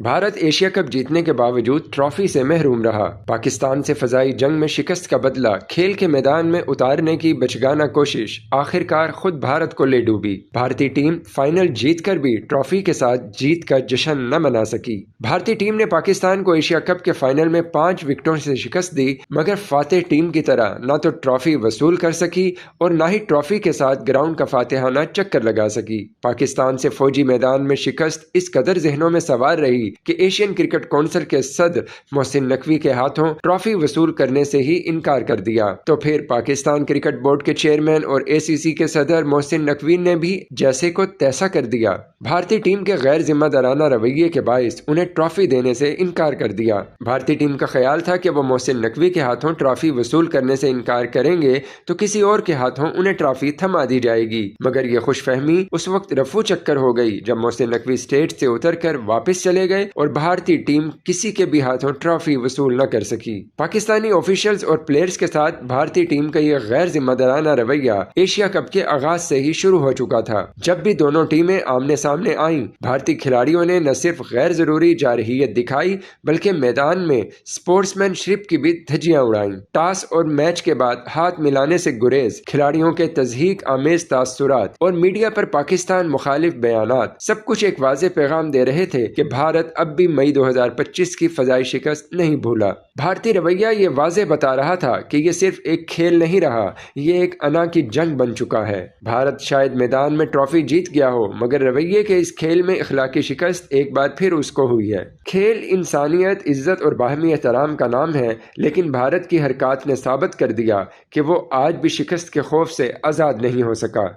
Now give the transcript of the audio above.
Bharat Asia cup جیتنے کے باوجود ٹرافی سے محروم رہا۔ پاکستان سے فضائی جنگ میں شکست کا بدلہ کھیل کے میدان میں اتارنے کی بچگانہ کوشش آخرکار خود بھارت کو لے ڈوبی۔ بھارتی ٹیم فائنل جیت کر بھی ٹرافی کے ساتھ جیت کا جشن نہ منا سکی۔ بھارتی ٹیم نے پاکستان کو ایشیا کپ کے فائنل میں 5 وکٹوں سے شکست دی، مگر فاتح ٹیم کی طرح نہ تو ٹرافی وصول کر سکی اور نہ ہی ٹرافی کے ساتھ گراؤنڈ کا فاتحانہ چکر لگا سکی۔ پاکستان سے فوجی میدان میں شکست اس قدر ذہنوں میں سوار رہی کہ ایشین کرکٹ کونسل کے صدر محسن نقوی کے ہاتھوں ٹرافی وصول کرنے سے ہی انکار کر دیا، تو پھر پاکستان کرکٹ بورڈ کے چیئرمین اور ACC کے صدر محسن نقوی نے بھی جیسے کو تیسا کر دیا۔ بھارتی ٹیم کے غیر ذمہ دارانہ رویے کے باعث انہیں ٹرافی دینے سے انکار کر دیا۔ بھارتی ٹیم کا خیال تھا کہ وہ محسن نقوی کے ہاتھوں ٹرافی وصول کرنے سے انکار کریں گے تو کسی اور کے ہاتھوں انہیں ٹرافی تھما دی جائے گی، مگر یہ خوش فہمی اس وقت رفو چکر ہو گئی جب محسن نقوی اسٹیج سے اتر کر واپس چلے گئے اور بھارتی ٹیم کسی کے بھی ہاتھوں ٹرافی وصول نہ کر سکی۔ پاکستانی آفیشلز اور پلیئرز کے ساتھ بھارتی ٹیم کا یہ غیر ذمہ دارانہ رویہ ایشیا کپ کے آغاز سے ہی شروع ہو چکا تھا۔ جب بھی دونوں ٹیمیں آمنے سامنے آئیں، بھارتی کھلاڑیوں نے نہ صرف غیر ضروری جارحیت دکھائی بلکہ میدان میں سپورٹس مین شپ کی بھی دھجیاں اڑائیں۔ ٹاس اور میچ کے بعد ہاتھ ملانے سے گریز، کھلاڑیوں کے تضحیک آمیز تاثرات اور میڈیا پر پاکستان مخالف بیانات، سب کچھ ایک واضح پیغام دے رہے تھے کہ بھارت اب بھی مئی 2025 کی فضائی شکست نہیں بھولا۔ بھارتی رویہ یہ واضح بتا رہا تھا کہ یہ صرف ایک کھیل نہیں رہا، یہ ایک انا کی جنگ بن چکا ہے۔ بھارت شاید میدان میں ٹرافی جیت گیا ہو، مگر رویے کے اس کھیل میں اخلاقی شکست ایک بار پھر اس کو ہوئی ہے۔ کھیل انسانیت، عزت اور باہمی احترام کا نام ہے، لیکن بھارت کی حرکات نے ثابت کر دیا کہ وہ آج بھی شکست کے خوف سے آزاد نہیں ہو سکا۔